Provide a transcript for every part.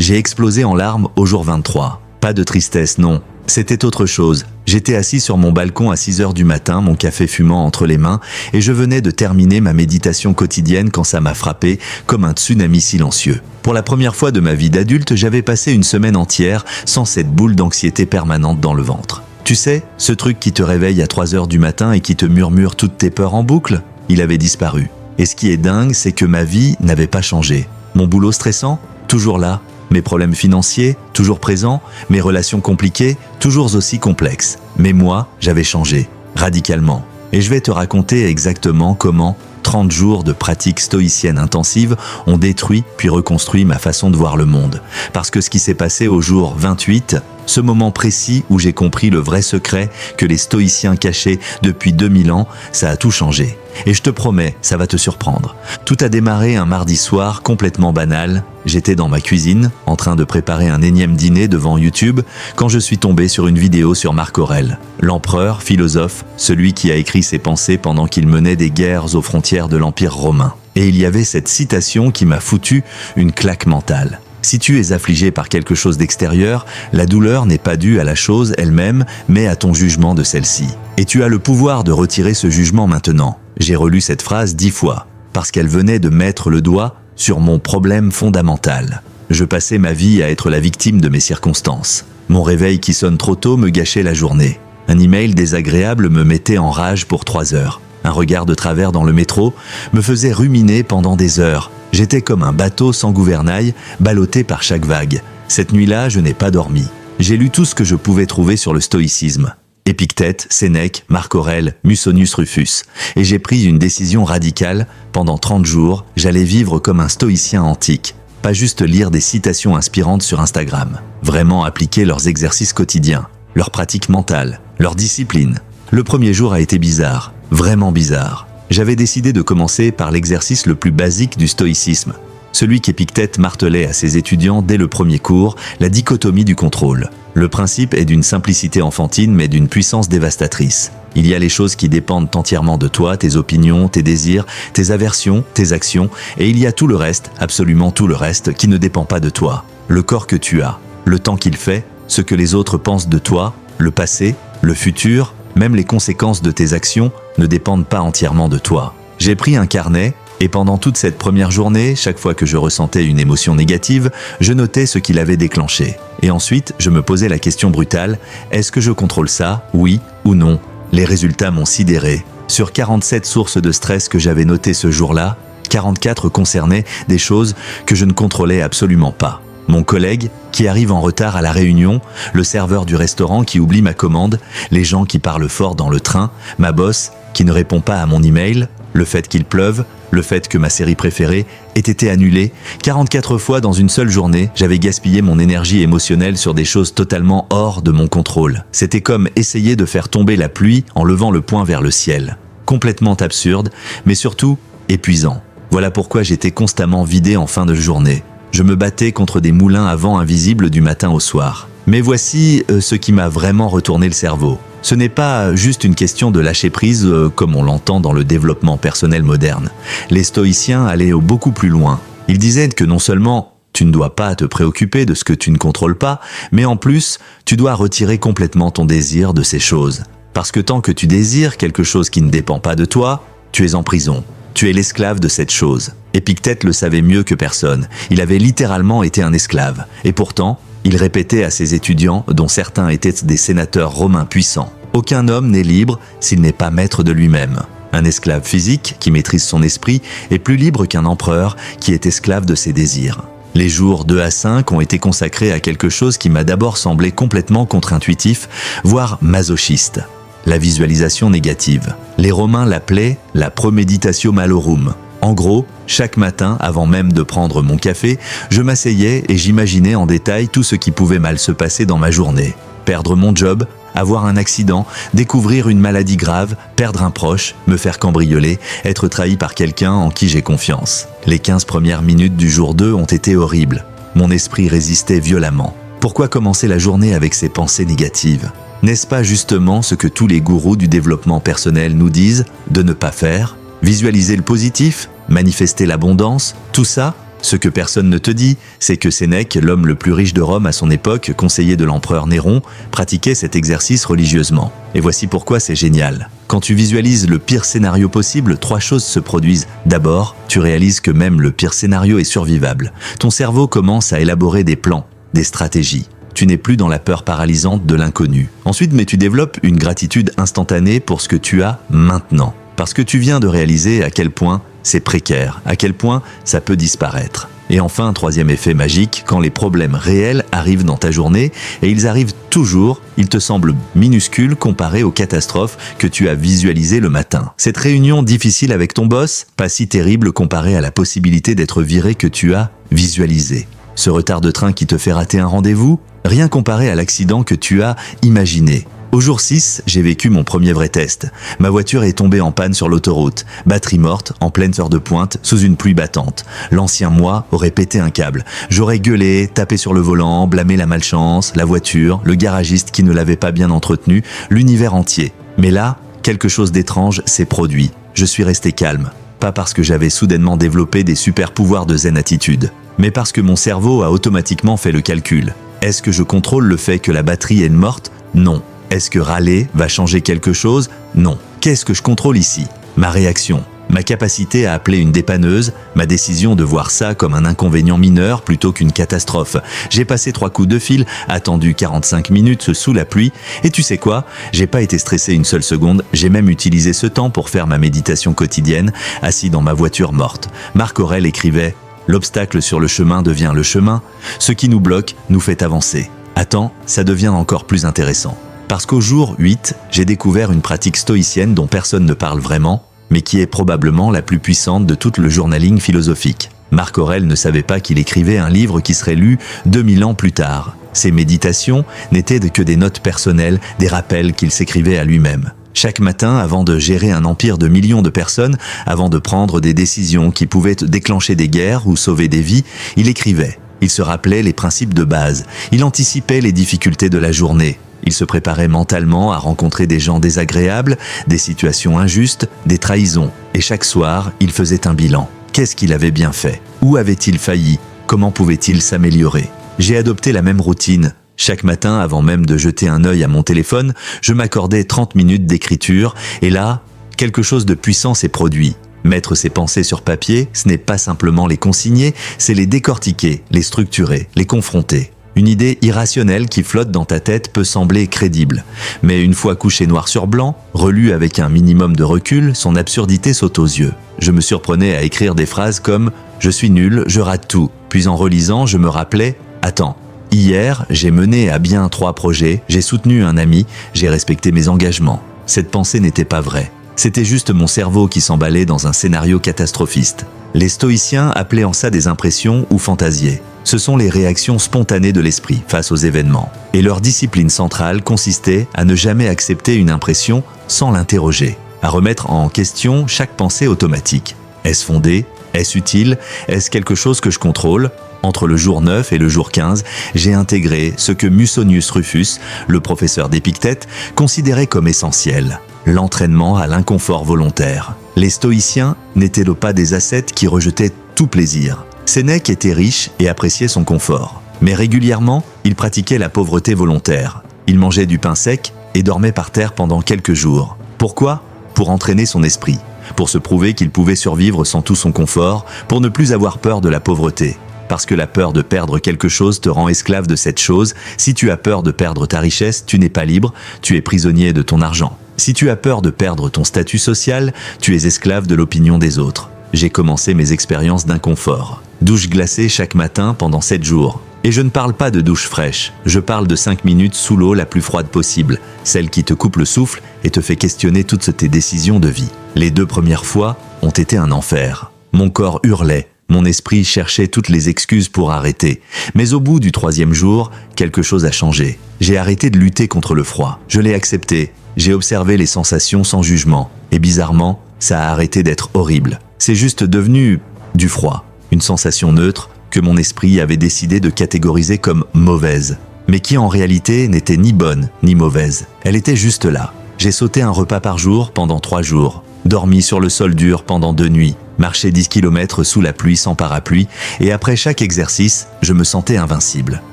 J'ai explosé en larmes au jour 23. Pas de tristesse, non. C'était autre chose. J'étais assis sur mon balcon à 6 heures du matin, mon café fumant entre les mains, et je venais de terminer ma méditation quotidienne quand ça m'a frappé comme un tsunami silencieux. Pour la première fois de ma vie d'adulte, j'avais passé une semaine entière sans cette boule d'anxiété permanente dans le ventre. Tu sais, ce truc qui te réveille à 3 heures du matin et qui te murmure toutes tes peurs en boucle, il avait disparu. Et ce qui est dingue, c'est que ma vie n'avait pas changé. Mon boulot stressant, toujours là. Mes problèmes financiers, toujours présents. Mes relations compliquées, toujours aussi complexes. Mais moi, j'avais changé, radicalement. Et je vais te raconter exactement comment 30 jours de pratique stoïcienne intensive ont détruit puis reconstruit ma façon de voir le monde. Parce que ce qui s'est passé au jour 28, ce moment précis où j'ai compris le vrai secret que les stoïciens cachaient depuis 2000 ans, ça a tout changé. Et je te promets, ça va te surprendre. Tout a démarré un mardi soir complètement banal. J'étais dans ma cuisine, en train de préparer un énième dîner devant YouTube, quand je suis tombé sur une vidéo sur Marc Aurèle, l'empereur, philosophe, celui qui a écrit ses pensées pendant qu'il menait des guerres aux frontières de l'Empire romain. Et il y avait cette citation qui m'a foutu une claque mentale. Si tu es affligé par quelque chose d'extérieur, la douleur n'est pas due à la chose elle-même, mais à ton jugement de celle-ci. Et tu as le pouvoir de retirer ce jugement maintenant. J'ai relu cette phrase 10 fois, parce qu'elle venait de mettre le doigt sur mon problème fondamental. Je passais ma vie à être la victime de mes circonstances. Mon réveil qui sonne trop tôt me gâchait la journée. Un email désagréable me mettait en rage pour 3 heures. Un regard de travers dans le métro me faisait ruminer pendant des heures. J'étais comme un bateau sans gouvernail, ballotté par chaque vague. Cette nuit-là, je n'ai pas dormi. J'ai lu tout ce que je pouvais trouver sur le stoïcisme. Épictète, Sénèque, Marc Aurèle, Musonius Rufus. Et j'ai pris une décision radicale. Pendant 30 jours, j'allais vivre comme un stoïcien antique. Pas juste lire des citations inspirantes sur Instagram. Vraiment appliquer leurs exercices quotidiens, leurs pratiques mentales, leur discipline. Le premier jour a été bizarre, vraiment bizarre. J'avais décidé de commencer par l'exercice le plus basique du stoïcisme. Celui qu'Épictète martelait à ses étudiants dès le premier cours, la dichotomie du contrôle. Le principe est d'une simplicité enfantine mais d'une puissance dévastatrice. Il y a les choses qui dépendent entièrement de toi, tes opinions, tes désirs, tes aversions, tes actions, et il y a tout le reste, absolument tout le reste, qui ne dépend pas de toi. Le corps que tu as, le temps qu'il fait, ce que les autres pensent de toi, le passé, le futur, même les conséquences de tes actions ne dépendent pas entièrement de toi. J'ai pris un carnet, et pendant toute cette première journée, chaque fois que je ressentais une émotion négative, je notais ce qui l'avait déclenché. Et ensuite, je me posais la question brutale, est-ce que je contrôle ça, oui ou non? Les résultats m'ont sidéré. Sur 47 sources de stress que j'avais notées ce jour-là, 44 concernaient des choses que je ne contrôlais absolument pas. Mon collègue qui arrive en retard à la réunion, le serveur du restaurant qui oublie ma commande, les gens qui parlent fort dans le train, ma boss qui ne répond pas à mon email, le fait qu'il pleuve, le fait que ma série préférée ait été annulée. 44 fois dans une seule journée, j'avais gaspillé mon énergie émotionnelle sur des choses totalement hors de mon contrôle. C'était comme essayer de faire tomber la pluie en levant le poing vers le ciel. Complètement absurde, mais surtout épuisant. Voilà pourquoi j'étais constamment vidé en fin de journée. Je me battais contre des moulins à vent invisibles du matin au soir. Mais voici ce qui m'a vraiment retourné le cerveau. Ce n'est pas juste une question de lâcher prise comme on l'entend dans le développement personnel moderne. Les stoïciens allaient beaucoup plus loin. Ils disaient que non seulement tu ne dois pas te préoccuper de ce que tu ne contrôles pas, mais en plus, tu dois retirer complètement ton désir de ces choses. Parce que tant que tu désires quelque chose qui ne dépend pas de toi, tu es en prison. Tu es l'esclave de cette chose. Épictète le savait mieux que personne. Il avait littéralement été un esclave. Et pourtant, il répétait à ses étudiants, dont certains étaient des sénateurs romains puissants. Aucun homme n'est libre s'il n'est pas maître de lui-même. Un esclave physique qui maîtrise son esprit est plus libre qu'un empereur qui est esclave de ses désirs. Les jours 2 à 5 ont été consacrés à quelque chose qui m'a d'abord semblé complètement contre-intuitif, voire masochiste. La visualisation négative. Les Romains l'appelaient la premeditatio malorum. En gros, chaque matin, avant même de prendre mon café, je m'asseyais et j'imaginais en détail tout ce qui pouvait mal se passer dans ma journée. Perdre mon job, avoir un accident, découvrir une maladie grave, perdre un proche, me faire cambrioler, être trahi par quelqu'un en qui j'ai confiance. Les 15 premières minutes du jour 2 ont été horribles. Mon esprit résistait violemment. Pourquoi commencer la journée avec ces pensées négatives ? N'est-ce pas justement ce que tous les gourous du développement personnel nous disent de ne pas faire ? Visualiser le positif, manifester l'abondance, tout ça, Ce que personne ne te dit, c'est que Sénèque, l'homme le plus riche de Rome à son époque, conseiller de l'empereur Néron, pratiquait cet exercice religieusement. Et voici pourquoi c'est génial. Quand tu visualises le pire scénario possible, 3 choses se produisent. D'abord, tu réalises que même le pire scénario est survivable. Ton cerveau commence à élaborer des plans, des stratégies. Tu n'es plus dans la peur paralysante de l'inconnu. Ensuite, mais tu développes une gratitude instantanée pour ce que tu as maintenant. Parce que tu viens de réaliser à quel point c'est précaire, à quel point ça peut disparaître. Et enfin, 3e effet magique, quand les problèmes réels arrivent dans ta journée, et ils arrivent toujours, ils te semblent minuscules comparés aux catastrophes que tu as visualisées le matin. Cette réunion difficile avec ton boss, pas si terrible comparée à la possibilité d'être viré que tu as visualisée. Ce retard de train qui te fait rater un rendez-vous, rien comparé à l'accident que tu as imaginé. Au jour 6, j'ai vécu mon premier vrai test. Ma voiture est tombée en panne sur l'autoroute, batterie morte, en pleine heure de pointe, sous une pluie battante. L'ancien moi aurait pété un câble. J'aurais gueulé, tapé sur le volant, blâmé la malchance, la voiture, le garagiste qui ne l'avait pas bien entretenu, l'univers entier. Mais là, quelque chose d'étrange s'est produit. Je suis resté calme. Pas parce que j'avais soudainement développé des super pouvoirs de zen attitude, mais parce que mon cerveau a automatiquement fait le calcul. Est-ce que je contrôle le fait que la batterie est morte ? Non. Est-ce que râler va changer quelque chose ? Non. Qu'est-ce que je contrôle ici ? Ma réaction, ma capacité à appeler une dépanneuse, ma décision de voir ça comme un inconvénient mineur plutôt qu'une catastrophe. J'ai passé 3 coups de fil, attendu 45 minutes sous la pluie, et tu sais quoi ? J'ai pas été stressé une seule seconde, j'ai même utilisé ce temps pour faire ma méditation quotidienne, assis dans ma voiture morte. Marc Aurèle écrivait « L'obstacle sur le chemin devient le chemin, ce qui nous bloque nous fait avancer. Attends, ça devient encore plus intéressant. » Parce qu'au jour 8, j'ai découvert une pratique stoïcienne dont personne ne parle vraiment, mais qui est probablement la plus puissante de tout le journaling philosophique. Marc Aurèle ne savait pas qu'il écrivait un livre qui serait lu 2000 ans plus tard. Ses méditations n'étaient que des notes personnelles, des rappels qu'il s'écrivait à lui-même. Chaque matin, avant de gérer un empire de millions de personnes, avant de prendre des décisions qui pouvaient déclencher des guerres ou sauver des vies, il écrivait. Il se rappelait les principes de base. Il anticipait les difficultés de la journée. Il se préparait mentalement à rencontrer des gens désagréables, des situations injustes, des trahisons. Et chaque soir, il faisait un bilan. Qu'est-ce qu'il avait bien fait ? Où avait-il failli ? Comment pouvait-il s'améliorer ? J'ai adopté la même routine. Chaque matin, avant même de jeter un œil à mon téléphone, je m'accordais 30 minutes d'écriture. Et là, quelque chose de puissant s'est produit. Mettre ses pensées sur papier, ce n'est pas simplement les consigner, c'est les décortiquer, les structurer, les confronter. Une idée irrationnelle qui flotte dans ta tête peut sembler crédible. Mais une fois couché noir sur blanc, relue avec un minimum de recul, son absurdité saute aux yeux. Je me surprenais à écrire des phrases comme « Je suis nul, je rate tout ». Puis en relisant, je me rappelais « Attends, hier, j'ai mené à bien 3 projets, j'ai soutenu un ami, j'ai respecté mes engagements. » Cette pensée n'était pas vraie. C'était juste mon cerveau qui s'emballait dans un scénario catastrophiste. Les stoïciens appelaient en ça des impressions ou fantasiers. Ce sont les réactions spontanées de l'esprit face aux événements. Et leur discipline centrale consistait à ne jamais accepter une impression sans l'interroger, à remettre en question chaque pensée automatique. Est-ce fondé ? Est-ce utile ? Est-ce quelque chose que je contrôle ? Entre le jour 9 et le jour 15, j'ai intégré ce que Musonius Rufus, le professeur d'Épictète, considérait comme essentiel, l'entraînement à l'inconfort volontaire. Les stoïciens n'étaient pas des ascètes qui rejetaient tout plaisir. Sénèque était riche et appréciait son confort. Mais régulièrement, il pratiquait la pauvreté volontaire. Il mangeait du pain sec et dormait par terre pendant quelques jours. Pourquoi ? Pour entraîner son esprit, pour se prouver qu'il pouvait survivre sans tout son confort, pour ne plus avoir peur de la pauvreté. Parce que la peur de perdre quelque chose te rend esclave de cette chose. Si tu as peur de perdre ta richesse, tu n'es pas libre, tu es prisonnier de ton argent. Si tu as peur de perdre ton statut social, tu es esclave de l'opinion des autres. J'ai commencé mes expériences d'inconfort. Douche glacée chaque matin pendant 7 jours. Et je ne parle pas de douche fraîche, je parle de 5 minutes sous l'eau la plus froide possible, celle qui te coupe le souffle et te fait questionner toutes tes décisions de vie. Les 2 premières fois ont été un enfer. Mon corps hurlait, mon esprit cherchait toutes les excuses pour arrêter. Mais au bout du 3e jour, quelque chose a changé. J'ai arrêté de lutter contre le froid, je l'ai accepté. J'ai observé les sensations sans jugement. Et bizarrement, ça a arrêté d'être horrible. C'est juste devenu du froid, une sensation neutre que mon esprit avait décidé de catégoriser comme mauvaise, mais qui en réalité n'était ni bonne ni mauvaise. Elle était juste là. J'ai sauté un repas par jour pendant 3 jours, dormi sur le sol dur pendant 2 nuits, marcher 10 km sous la pluie sans parapluie, et après chaque exercice, je me sentais invincible.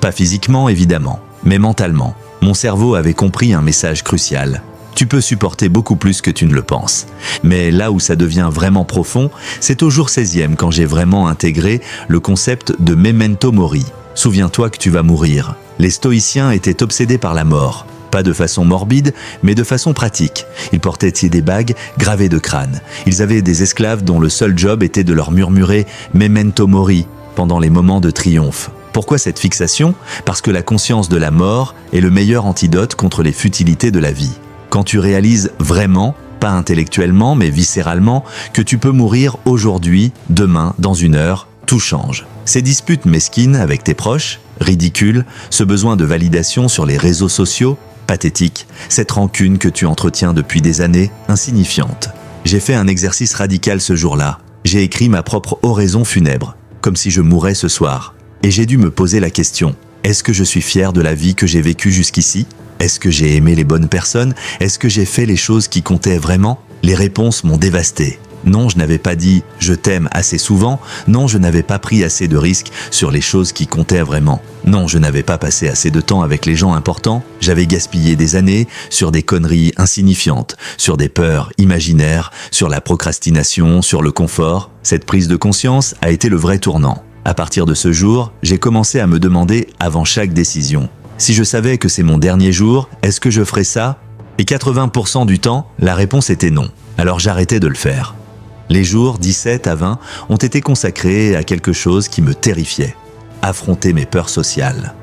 Pas physiquement, évidemment, mais mentalement. Mon cerveau avait compris un message crucial. Tu peux supporter beaucoup plus que tu ne le penses. Mais là où ça devient vraiment profond, c'est au jour 16e quand j'ai vraiment intégré le concept de memento mori. Souviens-toi que tu vas mourir. Les stoïciens étaient obsédés par la mort. Pas de façon morbide, mais de façon pratique. Ils portaient des bagues gravées de crâne. Ils avaient des esclaves dont le seul job était de leur murmurer « memento mori » pendant les moments de triomphe. Pourquoi cette fixation? Parce que la conscience de la mort est le meilleur antidote contre les futilités de la vie. Quand tu réalises vraiment, pas intellectuellement mais viscéralement, que tu peux mourir aujourd'hui, demain, dans une heure, tout change. Ces disputes mesquines avec tes proches, ridicules, ce besoin de validation sur les réseaux sociaux, pathétique, cette rancune que tu entretiens depuis des années, insignifiante. J'ai fait un exercice radical ce jour-là. J'ai écrit ma propre oraison funèbre, comme si je mourais ce soir. Et j'ai dû me poser la question, est-ce que je suis fier de la vie que j'ai vécue jusqu'ici? Est-ce que j'ai aimé les bonnes personnes? Est-ce que j'ai fait les choses qui comptaient vraiment? Les réponses m'ont dévasté. Non, je n'avais pas dit « je t'aime » assez souvent. Non, je n'avais pas pris assez de risques sur les choses qui comptaient vraiment. Non, je n'avais pas passé assez de temps avec les gens importants. J'avais gaspillé des années sur des conneries insignifiantes, sur des peurs imaginaires, sur la procrastination, sur le confort. Cette prise de conscience a été le vrai tournant. À partir de ce jour, j'ai commencé à me demander avant chaque décision. Si je savais que c'est mon dernier jour, est-ce que je ferais ça? Et 80% du temps, la réponse était non. Alors j'arrêtais de le faire. Les jours 17 à 20 ont été consacrés à quelque chose qui me terrifiait. Affronter mes peurs sociales.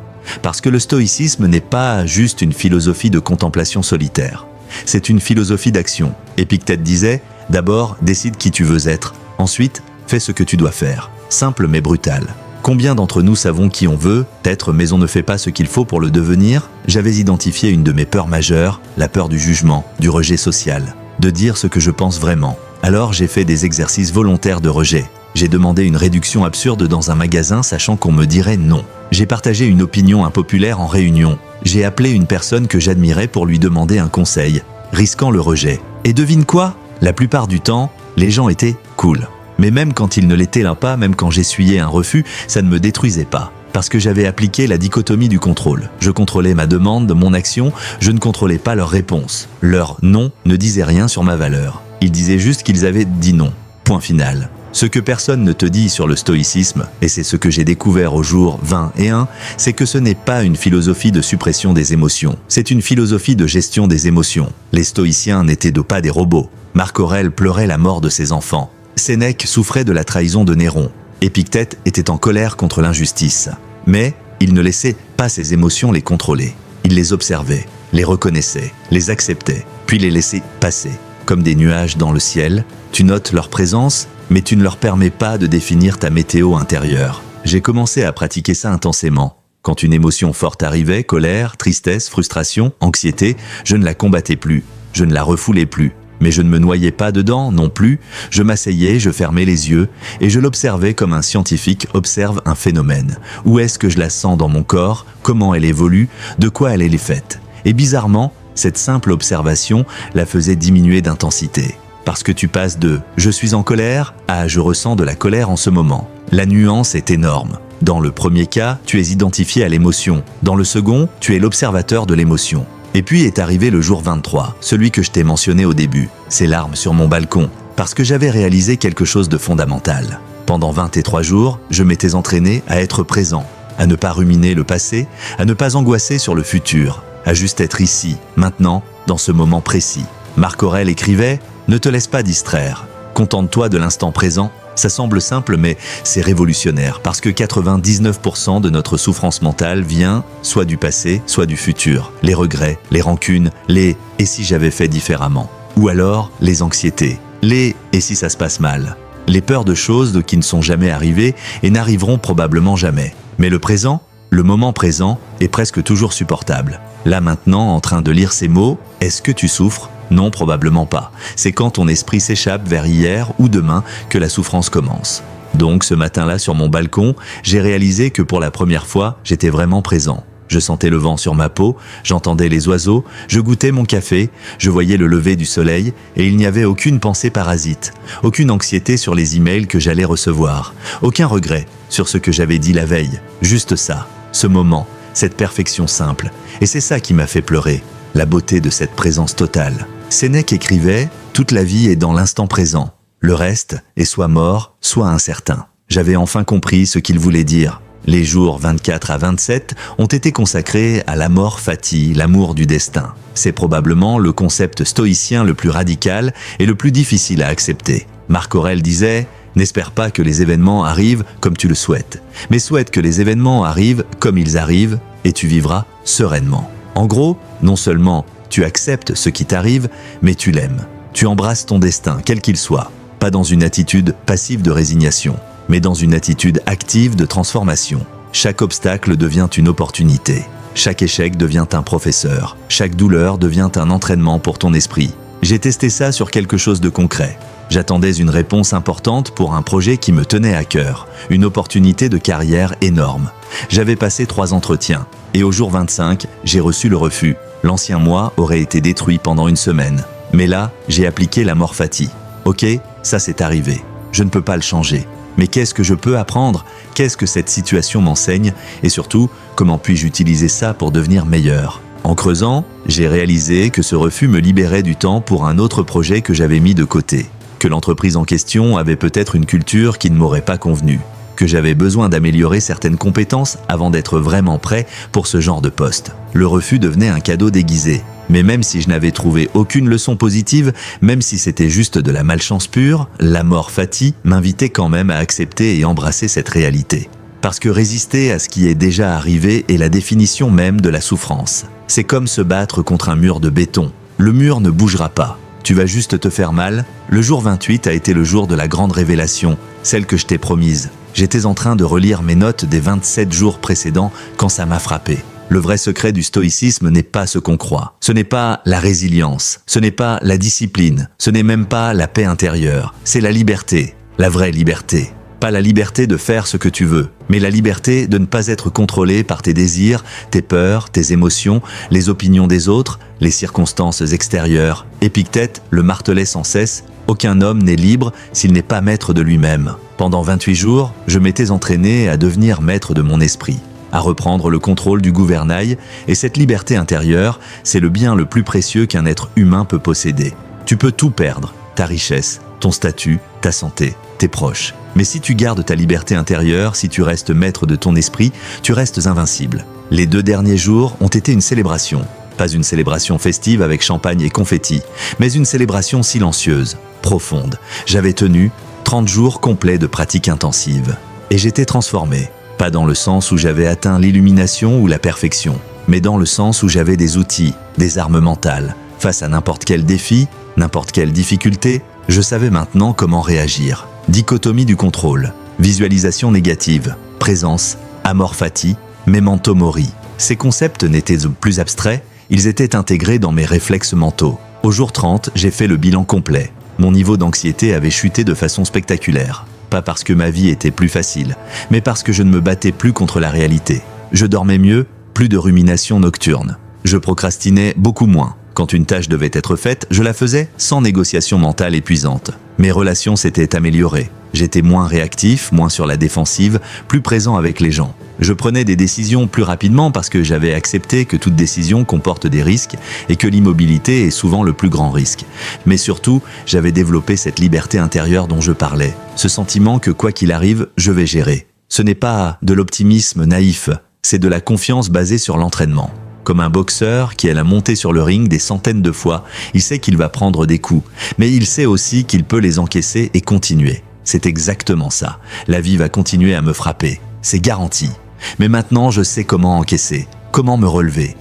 Parce que le stoïcisme n'est pas juste une philosophie de contemplation solitaire. C'est une philosophie d'action. Épictète disait, d'abord, décide qui tu veux être. Ensuite, fais ce que tu dois faire. Simple mais brutal. Combien d'entre nous savons qui on veut être, mais on ne fait pas ce qu'il faut pour le devenir? J'avais identifié une de mes peurs majeures, la peur du jugement, du rejet social, de dire ce que je pense vraiment. Alors j'ai fait des exercices volontaires de rejet. J'ai demandé une réduction absurde dans un magasin sachant qu'on me dirait non. J'ai partagé une opinion impopulaire en réunion. J'ai appelé une personne que j'admirais pour lui demander un conseil, risquant le rejet. Et devine quoi? La plupart du temps, les gens étaient cool. Mais même quand ils ne l'étaient pas, même quand j'essuyais un refus, ça ne me détruisait pas. Parce que j'avais appliqué la dichotomie du contrôle. Je contrôlais ma demande, mon action, je ne contrôlais pas leur réponse. Leur non ne disait rien sur ma valeur. Ils disaient juste qu'ils avaient dit non. Point final. Ce que personne ne te dit sur le stoïcisme, et c'est ce que j'ai découvert au jour 20 et 1, c'est que ce n'est pas une philosophie de suppression des émotions. C'est une philosophie de gestion des émotions. Les stoïciens n'étaient pas des robots. Marc Aurèle pleurait la mort de ses enfants. Sénèque souffrait de la trahison de Néron. Épictète était en colère contre l'injustice. Mais il ne laissait pas ses émotions les contrôler. Il les observait, les reconnaissait, les acceptait, puis les laissait passer. Comme des nuages dans le ciel, tu notes leur présence, mais tu ne leur permets pas de définir ta météo intérieure. J'ai commencé à pratiquer ça intensément. Quand une émotion forte arrivait, colère, tristesse, frustration, anxiété, je ne la combattais plus, je ne la refoulais plus. Mais je ne me noyais pas dedans non plus, je m'asseyais, je fermais les yeux et je l'observais comme un scientifique observe un phénomène. Où est-ce que je la sens dans mon corps? Comment elle évolue? De quoi elle est faite? Et bizarrement, cette simple observation la faisait diminuer d'intensité. Parce que tu passes de « je suis en colère » à « je ressens de la colère en ce moment ». La nuance est énorme. Dans le premier cas, tu es identifié à l'émotion. Dans le second, tu es l'observateur de l'émotion. Et puis est arrivé le jour 23, celui que je t'ai mentionné au début, ces larmes sur mon balcon, parce que j'avais réalisé quelque chose de fondamental. Pendant 23 jours, je m'étais entraîné à être présent, à ne pas ruminer le passé, à ne pas angoisser sur le futur, à juste être ici, maintenant, dans ce moment précis. Marc Aurèle écrivait « Ne te laisse pas distraire, contente-toi de l'instant présent ». Ça semble simple, mais c'est révolutionnaire parce que 99% de notre souffrance mentale vient soit du passé, soit du futur. Les regrets, les rancunes, les « et si j'avais fait différemment ?» ou alors les anxiétés, les « et si ça se passe mal ?» les peurs de choses qui ne sont jamais arrivées et n'arriveront probablement jamais. Mais le présent, le moment présent, est presque toujours supportable. Là maintenant, en train de lire ces mots, est-ce que tu souffres ? Non, probablement pas. C'est quand ton esprit s'échappe vers hier ou demain que la souffrance commence. Donc ce matin-là sur mon balcon, j'ai réalisé que pour la première fois, j'étais vraiment présent. Je sentais le vent sur ma peau, j'entendais les oiseaux, je goûtais mon café, je voyais le lever du soleil et il n'y avait aucune pensée parasite, aucune anxiété sur les emails que j'allais recevoir, aucun regret sur ce que j'avais dit la veille. Juste ça, ce moment, cette perfection simple. Et c'est ça qui m'a fait pleurer, la beauté de cette présence totale. Sénèque écrivait « Toute la vie est dans l'instant présent. Le reste est soit mort, soit incertain ». J'avais enfin compris ce qu'il voulait dire. Les jours 24 à 27 ont été consacrés à l'amor fati, l'amour du destin. C'est probablement le concept stoïcien le plus radical et le plus difficile à accepter. Marc Aurèle disait « N'espère pas que les événements arrivent comme tu le souhaites, mais souhaite que les événements arrivent comme ils arrivent et tu vivras sereinement. » En gros, non seulement tu acceptes ce qui t'arrive, mais tu l'aimes. Tu embrasses ton destin, quel qu'il soit, pas dans une attitude passive de résignation, mais dans une attitude active de transformation. Chaque obstacle devient une opportunité. Chaque échec devient un professeur. Chaque douleur devient un entraînement pour ton esprit. J'ai testé ça sur quelque chose de concret. J'attendais une réponse importante pour un projet qui me tenait à cœur, une opportunité de carrière énorme. J'avais passé 3 entretiens, et au jour 25, j'ai reçu le refus. L'ancien moi aurait été détruit pendant une semaine. Mais là, j'ai appliqué l'amor fati. Ok, ça c'est arrivé. Je ne peux pas le changer. Mais qu'est-ce que je peux apprendre? Qu'est-ce que cette situation m'enseigne? Et surtout, comment puis-je utiliser ça pour devenir meilleur? En creusant, j'ai réalisé que ce refus me libérait du temps pour un autre projet que j'avais mis de côté. Que l'entreprise en question avait peut-être une culture qui ne m'aurait pas convenu. Que j'avais besoin d'améliorer certaines compétences avant d'être vraiment prêt pour ce genre de poste. Le refus devenait un cadeau déguisé. Mais même si je n'avais trouvé aucune leçon positive, même si c'était juste de la malchance pure, l'amor fati m'invitait quand même à accepter et embrasser cette réalité. Parce que résister à ce qui est déjà arrivé est la définition même de la souffrance. C'est comme se battre contre un mur de béton. Le mur ne bougera pas. Tu vas juste te faire mal. Le jour 28 a été le jour de la grande révélation, celle que je t'ai promise. J'étais en train de relire mes notes des 27 jours précédents quand ça m'a frappé. Le vrai secret du stoïcisme n'est pas ce qu'on croit. Ce n'est pas la résilience, ce n'est pas la discipline, ce n'est même pas la paix intérieure. C'est la liberté, la vraie liberté. Pas la liberté de faire ce que tu veux, mais la liberté de ne pas être contrôlé par tes désirs, tes peurs, tes émotions, les opinions des autres, les circonstances extérieures. Épictète le martelait sans cesse, aucun homme n'est libre s'il n'est pas maître de lui-même. Pendant 28 jours, je m'étais entraîné à devenir maître de mon esprit, à reprendre le contrôle du gouvernail, et cette liberté intérieure, c'est le bien le plus précieux qu'un être humain peut posséder. Tu peux tout perdre, ta richesse, ton statut, ta santé, tes proches. Mais si tu gardes ta liberté intérieure, si tu restes maître de ton esprit, tu restes invincible. Les 2 derniers jours ont été une célébration. Pas une célébration festive avec champagne et confettis, mais une célébration silencieuse, profonde. J'avais tenu 30 jours complets de pratique intensive. Et j'étais transformé. Pas dans le sens où j'avais atteint l'illumination ou la perfection, mais dans le sens où j'avais des outils, des armes mentales. Face à n'importe quel défi, n'importe quelle difficulté, je savais maintenant comment réagir. Dichotomie du contrôle, visualisation négative, présence, amor fati, memento mori. Ces concepts n'étaient plus abstraits, ils étaient intégrés dans mes réflexes mentaux. Au jour 30, j'ai fait le bilan complet. Mon niveau d'anxiété avait chuté de façon spectaculaire. Pas parce que ma vie était plus facile, mais parce que je ne me battais plus contre la réalité. Je dormais mieux, plus de ruminations nocturnes. Je procrastinais beaucoup moins. Quand une tâche devait être faite, je la faisais sans négociation mentale épuisante. Mes relations s'étaient améliorées. J'étais moins réactif, moins sur la défensive, plus présent avec les gens. Je prenais des décisions plus rapidement parce que j'avais accepté que toute décision comporte des risques et que l'immobilité est souvent le plus grand risque. Mais surtout, j'avais développé cette liberté intérieure dont je parlais. Ce sentiment que quoi qu'il arrive, je vais gérer. Ce n'est pas de l'optimisme naïf, c'est de la confiance basée sur l'entraînement. Comme un boxeur qui a monté sur le ring des centaines de fois, il sait qu'il va prendre des coups, mais il sait aussi qu'il peut les encaisser et continuer. C'est exactement ça. La vie va continuer à me frapper. C'est garanti. Mais maintenant, je sais comment encaisser, comment me relever,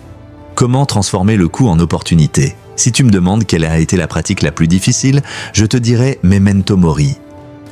comment transformer le coup en opportunité. Si tu me demandes quelle a été la pratique la plus difficile, je te dirais memento mori.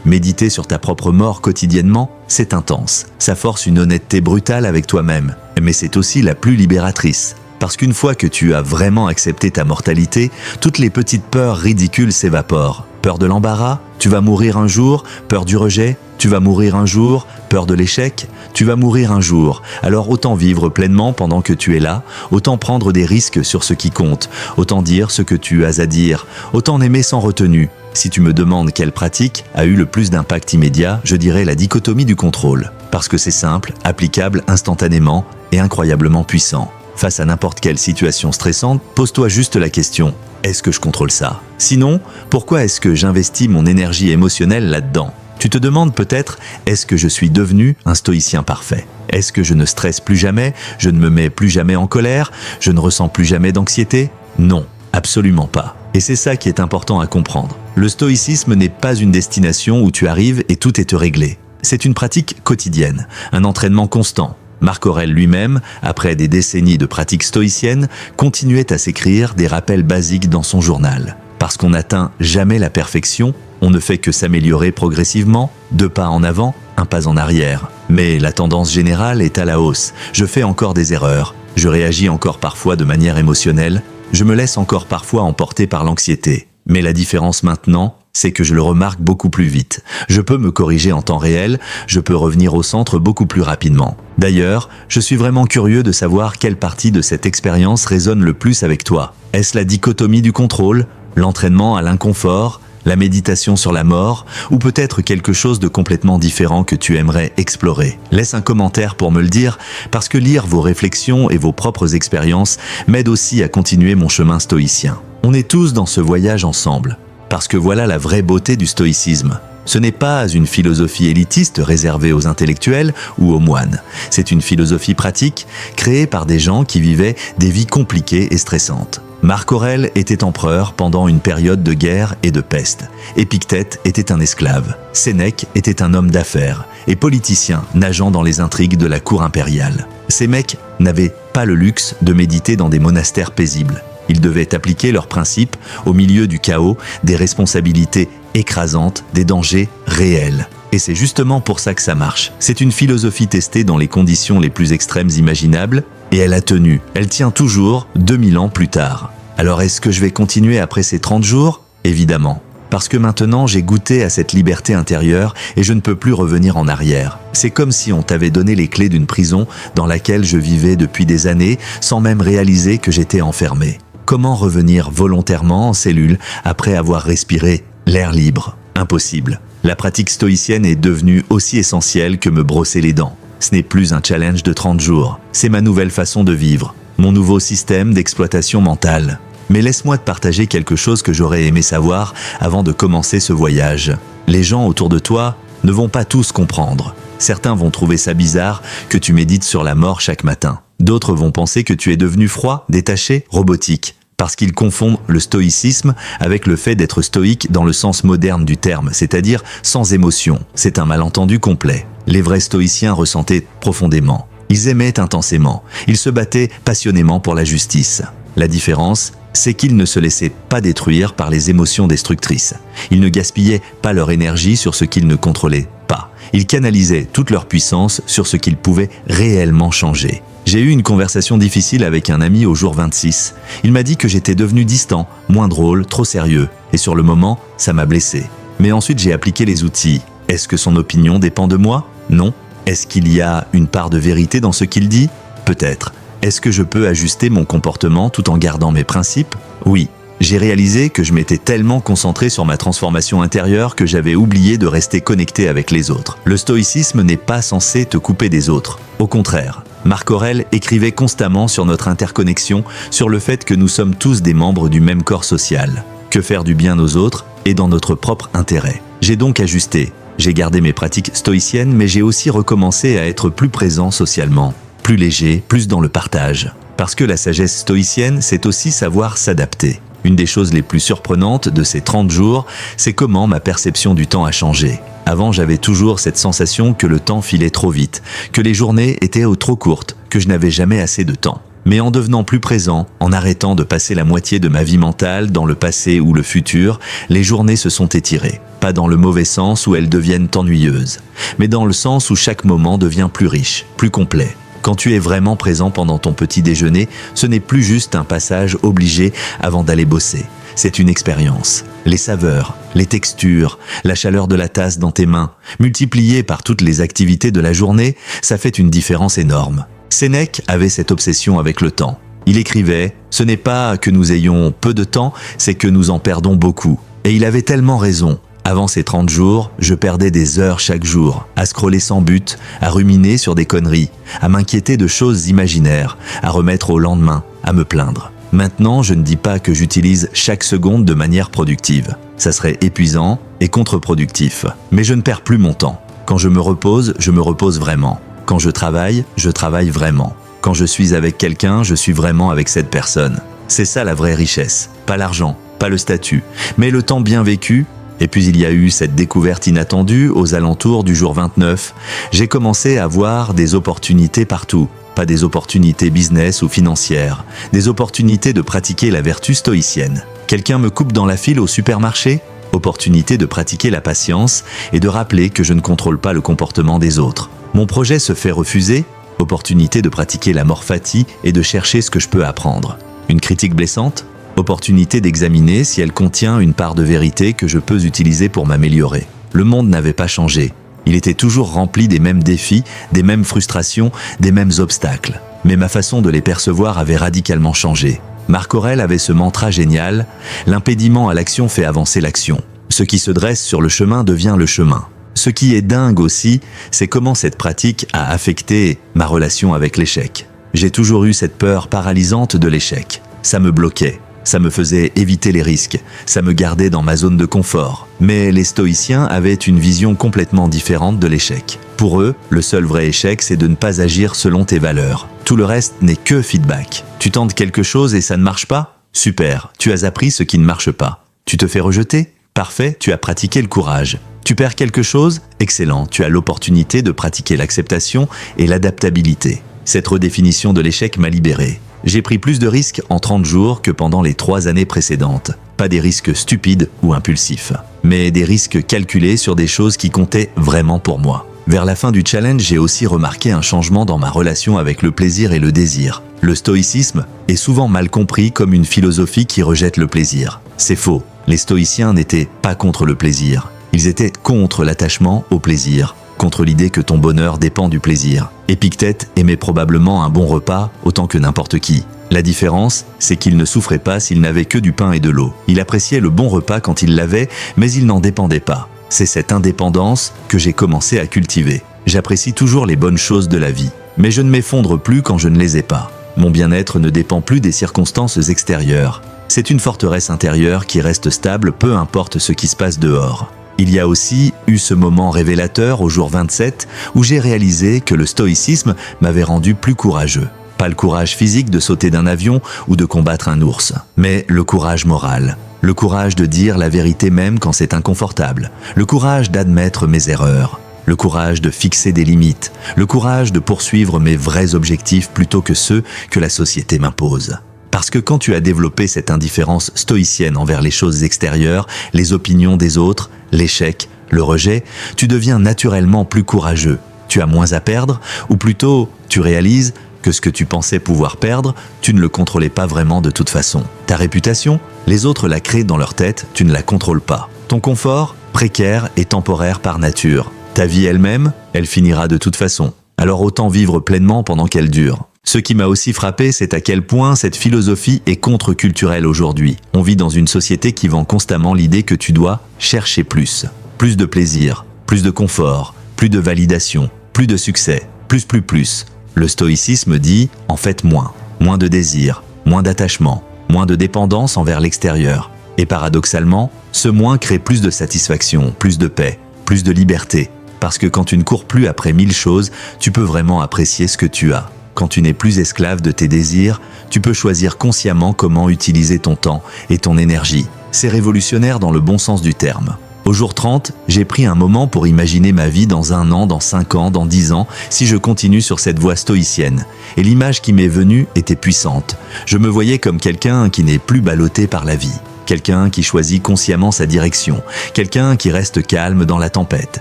Méditer sur ta propre mort quotidiennement, c'est intense. Ça force une honnêteté brutale avec toi-même, mais c'est aussi la plus libératrice. Parce qu'une fois que tu as vraiment accepté ta mortalité, toutes les petites peurs ridicules s'évaporent. Peur de l'embarras, tu vas mourir un jour, peur du rejet, tu vas mourir un jour, peur de l'échec, tu vas mourir un jour. Alors autant vivre pleinement pendant que tu es là, autant prendre des risques sur ce qui compte, autant dire ce que tu as à dire, autant aimer sans retenue. Si tu me demandes quelle pratique a eu le plus d'impact immédiat, je dirais la dichotomie du contrôle. Parce que c'est simple, applicable instantanément et incroyablement puissant. Face à n'importe quelle situation stressante, pose-toi juste la question « Est-ce que je contrôle ça ?» Sinon, pourquoi est-ce que j'investis mon énergie émotionnelle là-dedans ? Tu te demandes peut-être « Est-ce que je suis devenu un stoïcien parfait ?» Est-ce que je ne stresse plus jamais ? Je ne me mets plus jamais en colère ? Je ne ressens plus jamais d'anxiété ? Non, absolument pas. Et c'est ça qui est important à comprendre. Le stoïcisme n'est pas une destination où tu arrives et tout est réglé. C'est une pratique quotidienne, un entraînement constant. Marc Aurèle lui-même, après des décennies de pratique stoïcienne, continuait à s'écrire des rappels basiques dans son journal. Parce qu'on n'atteint jamais la perfection, on ne fait que s'améliorer progressivement, 2 pas en avant, 1 pas en arrière. Mais la tendance générale est à la hausse. Je fais encore des erreurs. Je réagis encore parfois de manière émotionnelle. Je me laisse encore parfois emporter par l'anxiété. Mais la différence maintenant, c'est que je le remarque beaucoup plus vite. Je peux me corriger en temps réel, je peux revenir au centre beaucoup plus rapidement. D'ailleurs, je suis vraiment curieux de savoir quelle partie de cette expérience résonne le plus avec toi. Est-ce la dichotomie du contrôle, l'entraînement à l'inconfort, la méditation sur la mort, ou peut-être quelque chose de complètement différent que tu aimerais explorer? Laisse un commentaire pour me le dire, parce que lire vos réflexions et vos propres expériences m'aide aussi à continuer mon chemin stoïcien. On est tous dans ce voyage ensemble. Parce que voilà la vraie beauté du stoïcisme. Ce n'est pas une philosophie élitiste réservée aux intellectuels ou aux moines. C'est une philosophie pratique créée par des gens qui vivaient des vies compliquées et stressantes. Marc Aurèle était empereur pendant une période de guerre et de peste. Épictète était un esclave. Sénèque était un homme d'affaires et politicien nageant dans les intrigues de la cour impériale. Ces mecs n'avaient pas le luxe de méditer dans des monastères paisibles. Ils devaient appliquer leurs principes au milieu du chaos, des responsabilités écrasantes, des dangers réels. Et c'est justement pour ça que ça marche. C'est une philosophie testée dans les conditions les plus extrêmes imaginables, et elle a tenu. Elle tient toujours 2000 ans plus tard. Alors est-ce que je vais continuer après ces 30 jours ? Évidemment. Parce que maintenant j'ai goûté à cette liberté intérieure et je ne peux plus revenir en arrière. C'est comme si on t'avait donné les clés d'une prison dans laquelle je vivais depuis des années sans même réaliser que j'étais enfermé. Comment revenir volontairement en cellule après avoir respiré l'air libre ? Impossible. La pratique stoïcienne est devenue aussi essentielle que me brosser les dents. Ce n'est plus un challenge de 30 jours. C'est ma nouvelle façon de vivre, mon nouveau système d'exploitation mentale. Mais laisse-moi te partager quelque chose que j'aurais aimé savoir avant de commencer ce voyage. Les gens autour de toi ne vont pas tous comprendre. Certains vont trouver ça bizarre que tu médites sur la mort chaque matin. D'autres vont penser que tu es devenu froid, détaché, robotique, parce qu'ils confondent le stoïcisme avec le fait d'être stoïque dans le sens moderne du terme, c'est-à-dire sans émotion. C'est un malentendu complet. Les vrais stoïciens ressentaient profondément. Ils aimaient intensément. Ils se battaient passionnément pour la justice. La différence, c'est qu'ils ne se laissaient pas détruire par les émotions destructrices. Ils ne gaspillaient pas leur énergie sur ce qu'ils ne contrôlaient pas. Ils canalisaient toute leur puissance sur ce qu'ils pouvaient réellement changer. J'ai eu une conversation difficile avec un ami au jour 26. Il m'a dit que j'étais devenu distant, moins drôle, trop sérieux. Et sur le moment, ça m'a blessé. Mais ensuite, j'ai appliqué les outils. Est-ce que son opinion dépend de moi ? Non. Est-ce qu'il y a une part de vérité dans ce qu'il dit ? Peut-être. Est-ce que je peux ajuster mon comportement tout en gardant mes principes ? Oui. J'ai réalisé que je m'étais tellement concentré sur ma transformation intérieure que j'avais oublié de rester connecté avec les autres. Le stoïcisme n'est pas censé te couper des autres. Au contraire. Marc Aurèle écrivait constamment sur notre interconnexion, sur le fait que nous sommes tous des membres du même corps social. Que faire du bien aux autres est dans notre propre intérêt. J'ai donc ajusté. J'ai gardé mes pratiques stoïciennes, mais j'ai aussi recommencé à être plus présent socialement, plus léger, plus dans le partage. Parce que la sagesse stoïcienne, c'est aussi savoir s'adapter. Une des choses les plus surprenantes de ces 30 jours, c'est comment ma perception du temps a changé. Avant, j'avais toujours cette sensation que le temps filait trop vite, que les journées étaient trop courtes, que je n'avais jamais assez de temps. Mais en devenant plus présent, en arrêtant de passer la moitié de ma vie mentale dans le passé ou le futur, les journées se sont étirées. Pas dans le mauvais sens où elles deviennent ennuyeuses, mais dans le sens où chaque moment devient plus riche, plus complet. Quand tu es vraiment présent pendant ton petit déjeuner, ce n'est plus juste un passage obligé avant d'aller bosser. C'est une expérience. Les saveurs, les textures, la chaleur de la tasse dans tes mains, multipliées par toutes les activités de la journée, ça fait une différence énorme. Sénèque avait cette obsession avec le temps. Il écrivait « Ce n'est pas que nous ayons peu de temps, c'est que nous en perdons beaucoup. » Et il avait tellement raison. Avant ces 30 jours, je perdais des heures chaque jour, à scroller sans but, à ruminer sur des conneries, à m'inquiéter de choses imaginaires, à remettre au lendemain, à me plaindre. Maintenant, je ne dis pas que j'utilise chaque seconde de manière productive. Ça serait épuisant et contre-productif. Mais je ne perds plus mon temps. Quand je me repose vraiment. Quand je travaille vraiment. Quand je suis avec quelqu'un, je suis vraiment avec cette personne. C'est ça la vraie richesse. Pas l'argent, pas le statut, mais le temps bien vécu. Et puis il y a eu cette découverte inattendue aux alentours du jour 29. J'ai commencé à voir des opportunités partout. Pas des opportunités business ou financières, des opportunités de pratiquer la vertu stoïcienne. Quelqu'un me coupe dans la file au supermarché? Opportunité de pratiquer la patience et de rappeler que je ne contrôle pas le comportement des autres. Mon projet se fait refuser? Opportunité de pratiquer l'amor fati et de chercher ce que je peux apprendre. Une critique blessante? Opportunité d'examiner si elle contient une part de vérité que je peux utiliser pour m'améliorer. Le monde n'avait pas changé. Il était toujours rempli des mêmes défis, des mêmes frustrations, des mêmes obstacles. Mais ma façon de les percevoir avait radicalement changé. Marc Aurèle avait ce mantra génial « L'impédiment à l'action fait avancer l'action. Ce qui se dresse sur le chemin devient le chemin. » Ce qui est dingue aussi, c'est comment cette pratique a affecté ma relation avec l'échec. J'ai toujours eu cette peur paralysante de l'échec. Ça me bloquait. Ça me faisait éviter les risques, ça me gardait dans ma zone de confort. Mais les stoïciens avaient une vision complètement différente de l'échec. Pour eux, le seul vrai échec, c'est de ne pas agir selon tes valeurs. Tout le reste n'est que feedback. Tu tentes quelque chose et ça ne marche pas? Super, tu as appris ce qui ne marche pas. Tu te fais rejeter? Parfait, tu as pratiqué le courage. Tu perds quelque chose? Excellent, tu as l'opportunité de pratiquer l'acceptation et l'adaptabilité. Cette redéfinition de l'échec m'a libéré. J'ai pris plus de risques en 30 jours que pendant les 3 années précédentes. Pas des risques stupides ou impulsifs, mais des risques calculés sur des choses qui comptaient vraiment pour moi. Vers la fin du challenge, j'ai aussi remarqué un changement dans ma relation avec le plaisir et le désir. Le stoïcisme est souvent mal compris comme une philosophie qui rejette le plaisir. C'est faux. Les stoïciens n'étaient pas contre le plaisir. Ils étaient contre l'attachement au plaisir, contre l'idée que ton bonheur dépend du plaisir. Épictète aimait probablement un bon repas autant que n'importe qui. La différence, c'est qu'il ne souffrait pas s'il n'avait que du pain et de l'eau. Il appréciait le bon repas quand il l'avait, mais il n'en dépendait pas. C'est cette indépendance que j'ai commencé à cultiver. J'apprécie toujours les bonnes choses de la vie, mais je ne m'effondre plus quand je ne les ai pas. Mon bien-être ne dépend plus des circonstances extérieures. C'est une forteresse intérieure qui reste stable peu importe ce qui se passe dehors. Il y a aussi eu ce moment révélateur au jour 27 où j'ai réalisé que le stoïcisme m'avait rendu plus courageux. Pas le courage physique de sauter d'un avion ou de combattre un ours, mais le courage moral. Le courage de dire la vérité même quand c'est inconfortable. Le courage d'admettre mes erreurs. Le courage de fixer des limites. Le courage de poursuivre mes vrais objectifs plutôt que ceux que la société m'impose. Parce que quand tu as développé cette indifférence stoïcienne envers les choses extérieures, les opinions des autres, l'échec, le rejet, tu deviens naturellement plus courageux. Tu as moins à perdre, ou plutôt, tu réalises que ce que tu pensais pouvoir perdre, tu ne le contrôlais pas vraiment de toute façon. Ta réputation, les autres la créent dans leur tête, tu ne la contrôles pas. Ton confort, précaire et temporaire par nature. Ta vie elle-même, elle finira de toute façon. Alors autant vivre pleinement pendant qu'elle dure. Ce qui m'a aussi frappé, c'est à quel point cette philosophie est contre-culturelle aujourd'hui. On vit dans une société qui vend constamment l'idée que tu dois chercher plus. Plus de plaisir, plus de confort, plus de validation, plus de succès, plus. Le stoïcisme dit, en fait, moins. Moins de désir, moins d'attachement, moins de dépendance envers l'extérieur. Et paradoxalement, ce moins crée plus de satisfaction, plus de paix, plus de liberté. Parce que quand tu ne cours plus après 1000 choses, tu peux vraiment apprécier ce que tu as. Quand tu n'es plus esclave de tes désirs, tu peux choisir consciemment comment utiliser ton temps et ton énergie. C'est révolutionnaire dans le bon sens du terme. Au jour 30, j'ai pris un moment pour imaginer ma vie dans 1 an, dans 5 ans, dans 10 ans, si je continue sur cette voie stoïcienne. Et l'image qui m'est venue était puissante. Je me voyais comme quelqu'un qui n'est plus ballotté par la vie. Quelqu'un qui choisit consciemment sa direction. Quelqu'un qui reste calme dans la tempête.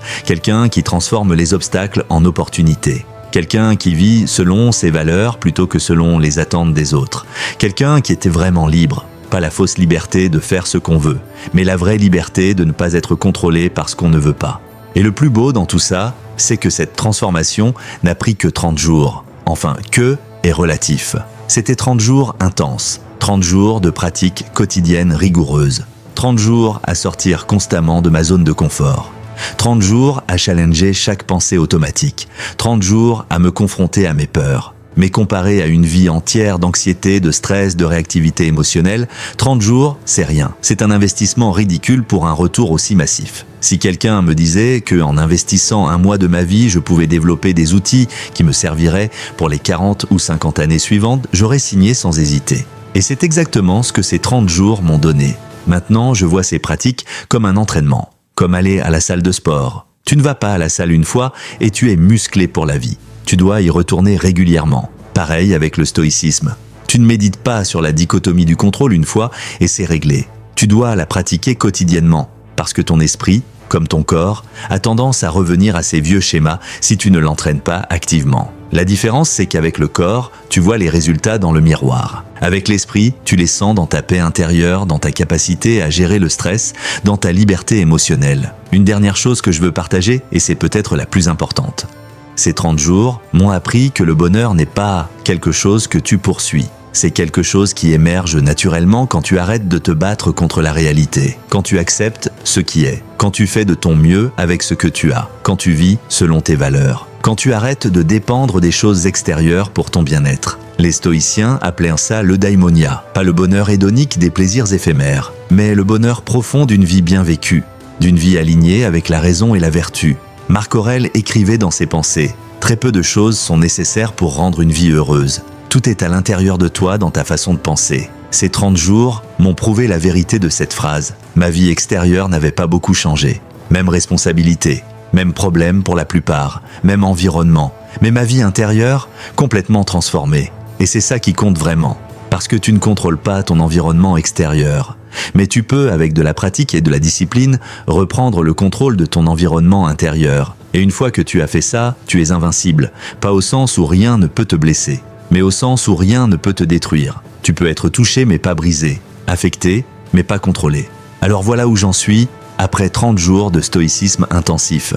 Quelqu'un qui transforme les obstacles en opportunités. Quelqu'un qui vit selon ses valeurs plutôt que selon les attentes des autres. Quelqu'un qui était vraiment libre. Pas la fausse liberté de faire ce qu'on veut, mais la vraie liberté de ne pas être contrôlé par ce qu'on ne veut pas. Et le plus beau dans tout ça, c'est que cette transformation n'a pris que 30 jours. Enfin, que est relatif. C'était 30 jours intenses, 30 jours de pratique quotidienne rigoureuse, 30 jours à sortir constamment de ma zone de confort, 30 jours à challenger chaque pensée automatique, 30 jours à me confronter à mes peurs. Mais comparé à une vie entière d'anxiété, de stress, de réactivité émotionnelle, 30 jours, c'est rien. C'est un investissement ridicule pour un retour aussi massif. Si quelqu'un me disait qu'en investissant un mois de ma vie, je pouvais développer des outils qui me serviraient pour les 40 ou 50 années suivantes, j'aurais signé sans hésiter. Et c'est exactement ce que ces 30 jours m'ont donné. Maintenant, je vois ces pratiques comme un entraînement, comme aller à la salle de sport. Tu ne vas pas à la salle une fois et tu es musclé pour la vie. Tu dois y retourner régulièrement. Pareil avec le stoïcisme. Tu ne médites pas sur la dichotomie du contrôle une fois et c'est réglé. Tu dois la pratiquer quotidiennement parce que ton esprit, comme ton corps, a tendance à revenir à ses vieux schémas si tu ne l'entraînes pas activement. La différence, c'est qu'avec le corps, tu vois les résultats dans le miroir. Avec l'esprit, tu les sens dans ta paix intérieure, dans ta capacité à gérer le stress, dans ta liberté émotionnelle. Une dernière chose que je veux partager, et c'est peut-être la plus importante. Ces 30 jours m'ont appris que le bonheur n'est pas quelque chose que tu poursuis. C'est quelque chose qui émerge naturellement quand tu arrêtes de te battre contre la réalité, quand tu acceptes ce qui est, quand tu fais de ton mieux avec ce que tu as, quand tu vis selon tes valeurs, quand tu arrêtes de dépendre des choses extérieures pour ton bien-être. Les stoïciens appelaient ça le daimonia, pas le bonheur hédonique des plaisirs éphémères, mais le bonheur profond d'une vie bien vécue, d'une vie alignée avec la raison et la vertu. Marc Aurèle écrivait dans ses pensées « Très peu de choses sont nécessaires pour rendre une vie heureuse. Tout est à l'intérieur de toi dans ta façon de penser. » Ces 30 jours m'ont prouvé la vérité de cette phrase. Ma vie extérieure n'avait pas beaucoup changé. Même responsabilité, même problème pour la plupart, même environnement. Mais ma vie intérieure, complètement transformée. Et c'est ça qui compte vraiment. Parce que tu ne contrôles pas ton environnement extérieur. Mais tu peux, avec de la pratique et de la discipline, reprendre le contrôle de ton environnement intérieur. Et une fois que tu as fait ça, tu es invincible. Pas au sens où rien ne peut te blesser, mais au sens où rien ne peut te détruire. Tu peux être touché mais pas brisé, affecté mais pas contrôlé. Alors voilà où j'en suis, après 30 jours de stoïcisme intensif.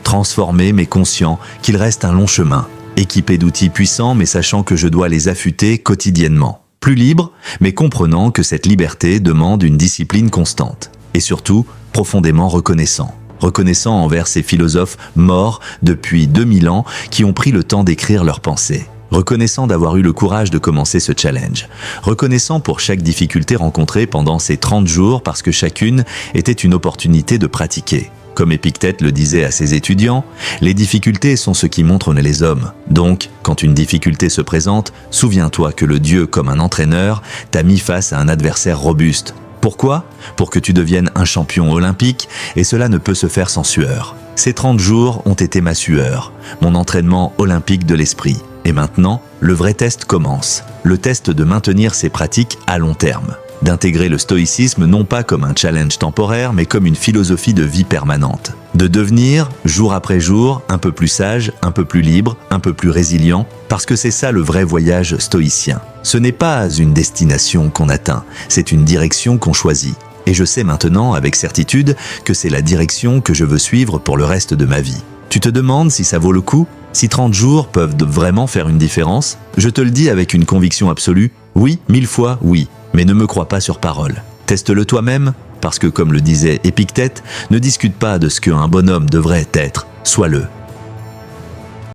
Transformé mais conscient qu'il reste un long chemin. Équipé d'outils puissants mais sachant que je dois les affûter quotidiennement. Plus libre, mais comprenant que cette liberté demande une discipline constante. Et surtout, profondément reconnaissant. Reconnaissant envers ces philosophes morts depuis 2000 ans qui ont pris le temps d'écrire leurs pensées. Reconnaissant d'avoir eu le courage de commencer ce challenge. Reconnaissant pour chaque difficulté rencontrée pendant ces 30 jours parce que chacune était une opportunité de pratiquer. Comme Épictète le disait à ses étudiants, les difficultés sont ce qui montrent les hommes. Donc, quand une difficulté se présente, souviens-toi que le Dieu, comme un entraîneur, t'a mis face à un adversaire robuste. Pourquoi ? Pour que tu deviennes un champion olympique, et cela ne peut se faire sans sueur. Ces 30 jours ont été ma sueur, mon entraînement olympique de l'esprit. Et maintenant, le vrai test commence. Le test de maintenir ces pratiques à long terme. D'intégrer le stoïcisme non pas comme un challenge temporaire, mais comme une philosophie de vie permanente. De devenir, jour après jour, un peu plus sage, un peu plus libre, un peu plus résilient, parce que c'est ça le vrai voyage stoïcien. Ce n'est pas une destination qu'on atteint, c'est une direction qu'on choisit. Et je sais maintenant, avec certitude, que c'est la direction que je veux suivre pour le reste de ma vie. Tu te demandes si ça vaut le coup ? Si 30 jours peuvent vraiment faire une différence ? Je te le dis avec une conviction absolue, oui, 1000 fois oui. Mais ne me crois pas sur parole. Teste-le toi-même, parce que comme le disait Épictète, ne discute pas de ce qu'un bonhomme devrait être, sois-le.